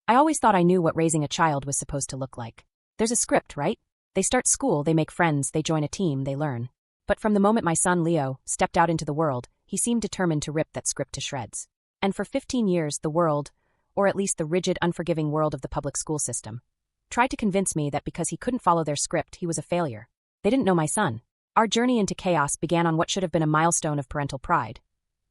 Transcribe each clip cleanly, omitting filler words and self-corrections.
I always thought I knew what raising a child was supposed to look like. There's a script, right? They start school, they make friends, they join a team, they learn. But from the moment my son Leo stepped out into the world, he seemed determined to rip that script to shreds. And for 15 years, the world, or at least the rigid, unforgiving world of the public school system, tried to convince me that because he couldn't follow their script, he was a failure. They didn't know my son. Our journey into chaos began on what should have been a milestone of parental pride.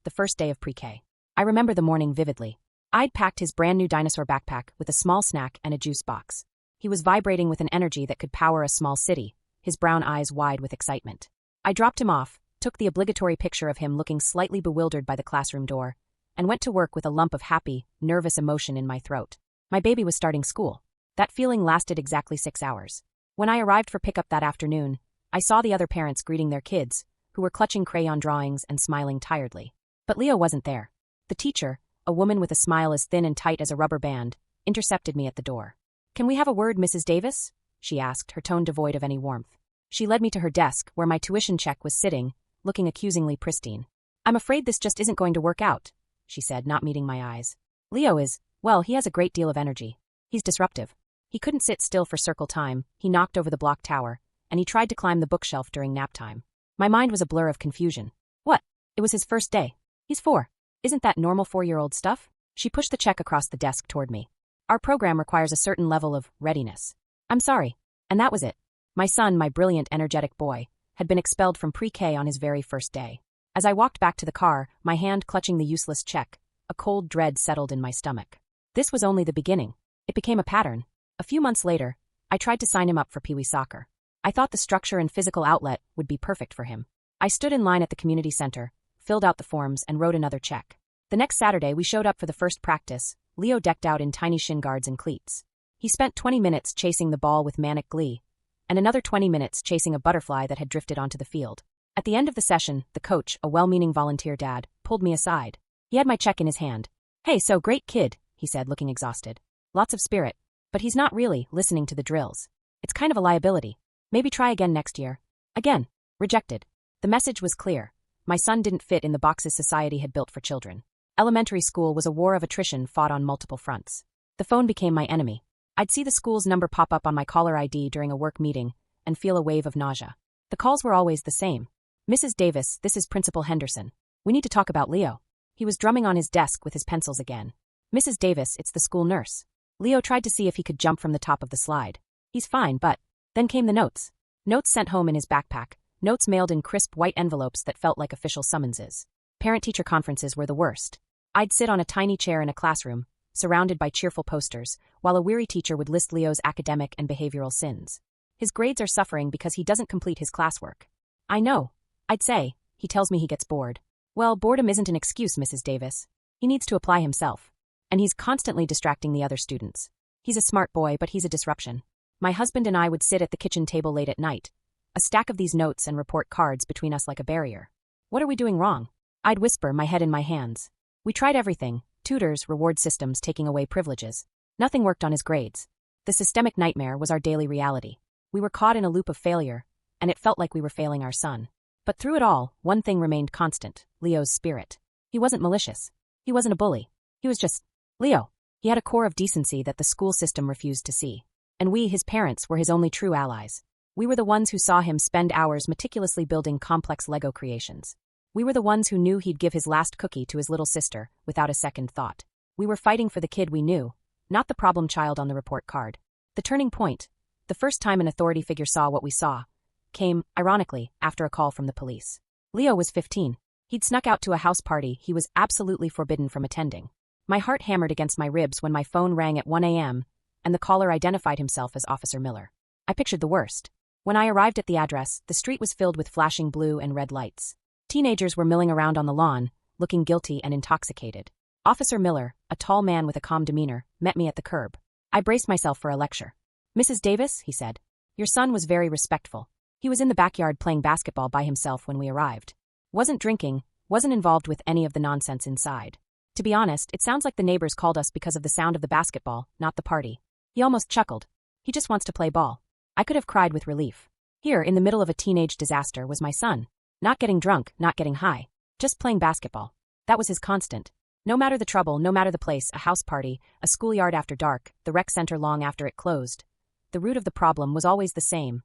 The first day of pre-K. I remember the morning vividly. I'd packed his brand new dinosaur backpack with a small snack and a juice box. He was vibrating with an energy that could power a small city, his brown eyes wide with excitement. I dropped him off, took the obligatory picture of him looking slightly bewildered by the classroom door, and went to work with a lump of happy, nervous emotion in my throat. My baby was starting school. That feeling lasted exactly 6 hours. When I arrived for pickup that afternoon, I saw the other parents greeting their kids, who were clutching crayon drawings and smiling tiredly. But Leo wasn't there. The teacher, a woman with a smile as thin and tight as a rubber band, intercepted me at the door. "Can we have a word, Mrs. Davis?" she asked, her tone devoid of any warmth. She led me to her desk, where my tuition check was sitting, looking accusingly pristine. "I'm afraid this just isn't going to work out," she said, not meeting my eyes. "Leo is, well, he has a great deal of energy. He's disruptive. He couldn't sit still for circle time, he knocked over the block tower, and he tried to climb the bookshelf during nap time." My mind was a blur of confusion. What? It was his first day. He's 4. Isn't that normal 4-year-old stuff? She pushed the check across the desk toward me. "Our program requires a certain level of readiness." "I'm sorry." And that was it. My son, my brilliant, energetic boy, had been expelled from pre-K on his very first day. As I walked back to the car, my hand clutching the useless check, a cold dread settled in my stomach. This was only the beginning. It became a pattern. A few months later, I tried to sign him up for Pee Wee soccer. I thought the structure and physical outlet would be perfect for him. I stood in line at the community center, filled out the forms, and wrote another check. The next Saturday, we showed up for the first practice, Leo decked out in tiny shin guards and cleats. He spent 20 minutes chasing the ball with manic glee, and another 20 minutes chasing a butterfly that had drifted onto the field. At the end of the session, the coach, a well-meaning volunteer dad, pulled me aside. He had my check in his hand. "Hey, so great kid," he said, looking exhausted. "Lots of spirit. But he's not really listening to the drills. It's kind of a liability. Maybe try again next year." Again. Rejected. The message was clear. My son didn't fit in the boxes society had built for children. Elementary school was a war of attrition fought on multiple fronts. The phone became my enemy. I'd see the school's number pop up on my caller ID during a work meeting and feel a wave of nausea. The calls were always the same. "Mrs. Davis, this is Principal Henderson. We need to talk about Leo." He was drumming on his desk with his pencils again. "Mrs. Davis, it's the school nurse." Leo tried to see if he could jump from the top of the slide. "He's fine, but..." Then came the notes. Notes sent home in his backpack. Notes mailed in crisp white envelopes that felt like official summonses. Parent-teacher conferences were the worst. I'd sit on a tiny chair in a classroom, surrounded by cheerful posters, while a weary teacher would list Leo's academic and behavioral sins. "His grades are suffering because he doesn't complete his classwork." "I know," I'd say. "He tells me he gets bored." "Well, boredom isn't an excuse, Mrs. Davis. He needs to apply himself. And he's constantly distracting the other students. He's a smart boy, but he's a disruption." My husband and I would sit at the kitchen table late at night, a stack of these notes and report cards between us like a barrier. "What are we doing wrong?" I'd whisper, my head in my hands. We tried everything: tutors, reward systems, taking away privileges. Nothing worked on his grades. The systemic nightmare was our daily reality. We were caught in a loop of failure, and it felt like we were failing our son. But through it all, one thing remained constant: Leo's spirit. He wasn't malicious. He wasn't a bully. He was just Leo. He had a core of decency that the school system refused to see. And we, his parents, were his only true allies. We were the ones who saw him spend hours meticulously building complex Lego creations. We were the ones who knew he'd give his last cookie to his little sister without a second thought. We were fighting for the kid we knew, not the problem child on the report card. The turning point, the first time an authority figure saw what we saw, came, ironically, after a call from the police. Leo was 15. He'd snuck out to a house party he was absolutely forbidden from attending. My heart hammered against my ribs when my phone rang at 1 a.m., and the caller identified himself as Officer Miller. I pictured the worst. When I arrived at the address, the street was filled with flashing blue and red lights. Teenagers were milling around on the lawn, looking guilty and intoxicated. Officer Miller, a tall man with a calm demeanor, met me at the curb. I braced myself for a lecture. "Mrs. Davis," he said, "your son was very respectful. He was in the backyard playing basketball by himself when we arrived. Wasn't drinking, wasn't involved with any of the nonsense inside. To be honest, it sounds like the neighbors called us because of the sound of the basketball, not the party." He almost chuckled. "He just wants to play ball." I could have cried with relief. Here, in the middle of a teenage disaster, was my son. Not getting drunk, not getting high. Just playing basketball. That was his constant. No matter the trouble, no matter the place, a house party, a schoolyard after dark, the rec center long after it closed, the root of the problem was always the same: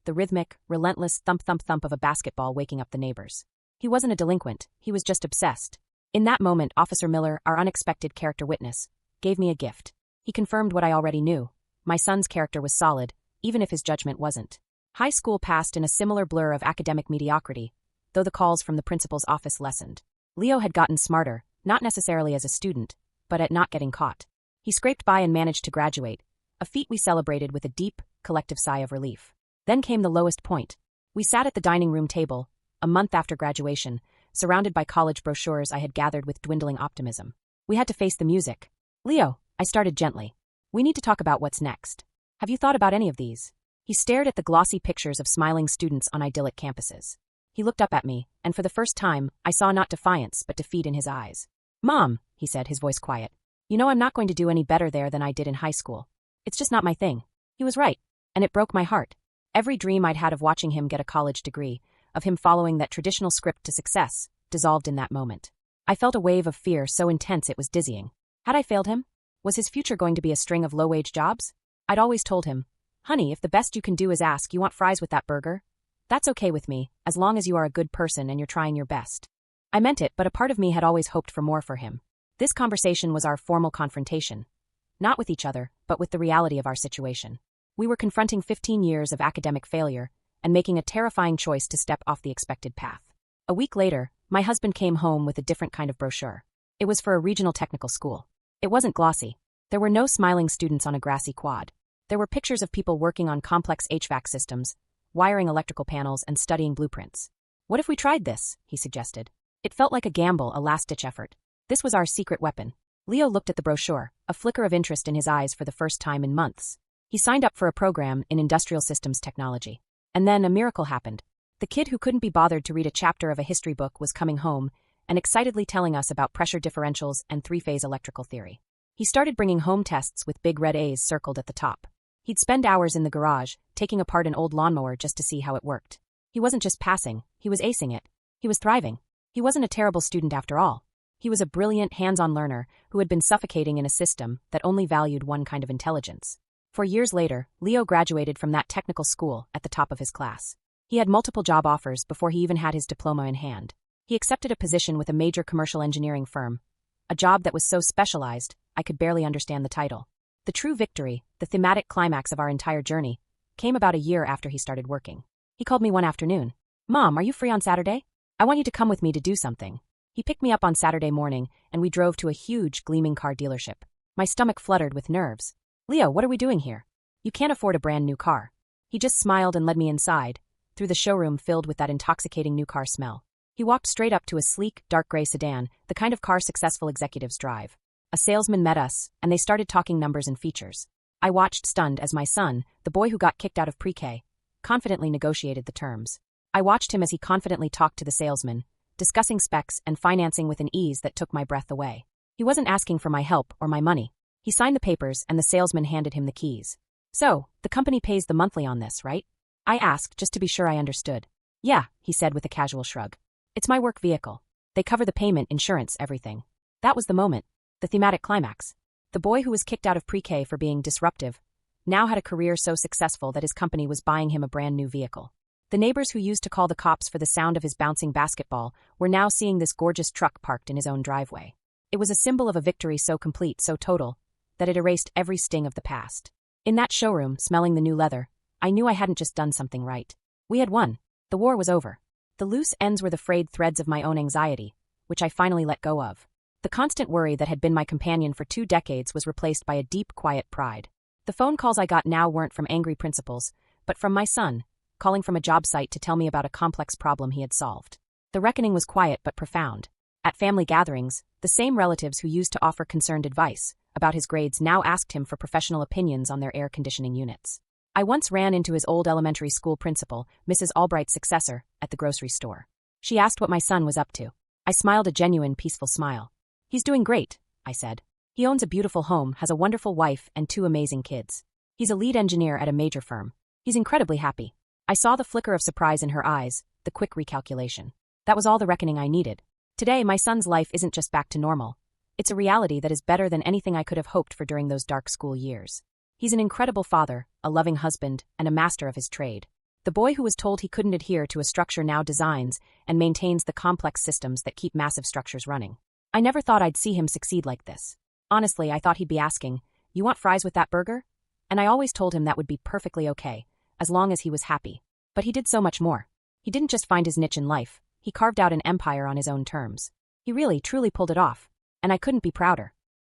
the rhythmic, relentless thump-thump-thump of a basketball waking up the neighbors. He wasn't a delinquent, he was just obsessed. In that moment, Officer Miller, our unexpected character witness, gave me a gift. He confirmed what I already knew. My son's character was solid, even if his judgment wasn't. High school passed in a similar blur of academic mediocrity, though the calls from the principal's office lessened. Leo had gotten smarter, not necessarily as a student, but at not getting caught. He scraped by and managed to graduate, a feat we celebrated with a deep, collective sigh of relief. Then came the lowest point. We sat at the dining room table, a month after graduation, surrounded by college brochures I had gathered with dwindling optimism. We had to face the music. "Leo," I started gently, "we need to talk about what's next. Have you thought about any of these?" He stared at the glossy pictures of smiling students on idyllic campuses. He looked up at me, and for the first time, I saw not defiance but defeat in his eyes. "Mom," he said, his voice quiet, "you know I'm not going to do any better there than I did in high school. It's just not my thing." He was right, and it broke my heart. Every dream I'd had of watching him get a college degree, of him following that traditional script to success, dissolved in that moment. I felt a wave of fear so intense it was dizzying. Had I failed him? Was his future going to be a string of low-wage jobs? I'd always told him, "Honey, if the best you can do is ask, you want fries with that burger? That's okay with me, as long as you are a good person and you're trying your best." I meant it, but a part of me had always hoped for more for him. This conversation was our formal confrontation. Not with each other, but with the reality of our situation. We were confronting 15 years of academic failure and making a terrifying choice to step off the expected path. A week later, my husband came home with a different kind of brochure. It was for a regional technical school. It wasn't glossy. There were no smiling students on a grassy quad. There were pictures of people working on complex HVAC systems, wiring electrical panels, and studying blueprints. "What if we tried this?" he suggested. It felt like a gamble, a last-ditch effort. This was our secret weapon. Leo looked at the brochure, a flicker of interest in his eyes for the first time in months. He signed up for a program in industrial systems technology. And then a miracle happened. The kid who couldn't be bothered to read a chapter of a history book was coming home and excitedly telling us about pressure differentials and three-phase electrical theory. He started bringing home tests with big red A's circled at the top. He'd spend hours in the garage, taking apart an old lawnmower just to see how it worked. He wasn't just passing, he was acing it. He was thriving. He wasn't a terrible student after all. He was a brilliant, hands-on learner who had been suffocating in a system that only valued one kind of intelligence. 4 years later, Leo graduated from that technical school at the top of his class. He had multiple job offers before he even had his diploma in hand. He accepted a position with a major commercial engineering firm, a job that was so specialized, I could barely understand the title. The true victory, the thematic climax of our entire journey, came about a year after he started working. He called me one afternoon. "Mom, are you free on Saturday? I want you to come with me to do something." He picked me up on Saturday morning, and we drove to a huge, gleaming car dealership. My stomach fluttered with nerves. "Leo, what are we doing here? You can't afford a brand new car." He just smiled and led me inside, through the showroom filled with that intoxicating new car smell. He walked straight up to a sleek, dark gray sedan, the kind of car successful executives drive. A salesman met us, and they started talking numbers and features. I watched stunned as my son, the boy who got kicked out of pre-K, confidently negotiated the terms. I watched him as he confidently talked to the salesman, discussing specs and financing with an ease that took my breath away. He wasn't asking for my help or my money. He signed the papers and the salesman handed him the keys. "So, the company pays the monthly on this, right?" I asked, just to be sure I understood. "Yeah," he said with a casual shrug. "It's my work vehicle. They cover the payment, insurance, everything." That was the moment. The thematic climax. The boy who was kicked out of pre-K for being disruptive now had a career so successful that his company was buying him a brand new vehicle. The neighbors who used to call the cops for the sound of his bouncing basketball were now seeing this gorgeous truck parked in his own driveway. It was a symbol of a victory so complete, so total, that it erased every sting of the past. In that showroom, smelling the new leather, I knew I hadn't just done something right. We had won. The war was over. The loose ends were the frayed threads of my own anxiety, which I finally let go of. The constant worry that had been my companion for 2 decades was replaced by a deep, quiet pride. The phone calls I got now weren't from angry principals, but from my son, calling from a job site to tell me about a complex problem he had solved. The reckoning was quiet but profound. At family gatherings, the same relatives who used to offer concerned advice about his grades now asked him for professional opinions on their air conditioning units. I once ran into his old elementary school principal, Mrs. Albright's successor, at the grocery store. She asked what my son was up to. I smiled a genuine, peaceful smile. "He's doing great," I said. "He owns a beautiful home, has a wonderful wife, and 2 amazing kids. He's a lead engineer at a major firm. He's incredibly happy." I saw the flicker of surprise in her eyes, the quick recalculation. That was all the reckoning I needed. Today, my son's life isn't just back to normal. It's a reality that is better than anything I could have hoped for during those dark school years. He's an incredible father, a loving husband, and a master of his trade. The boy who was told he couldn't adhere to a structure now designs and maintains the complex systems that keep massive structures running. I never thought I'd see him succeed like this. Honestly, I thought he'd be asking, "You want fries with that burger?" And I always told him that would be perfectly okay, as long as he was happy. But he did so much more. He didn't just find his niche in life, he carved out an empire on his own terms. He really, truly pulled it off. And I couldn't be prouder.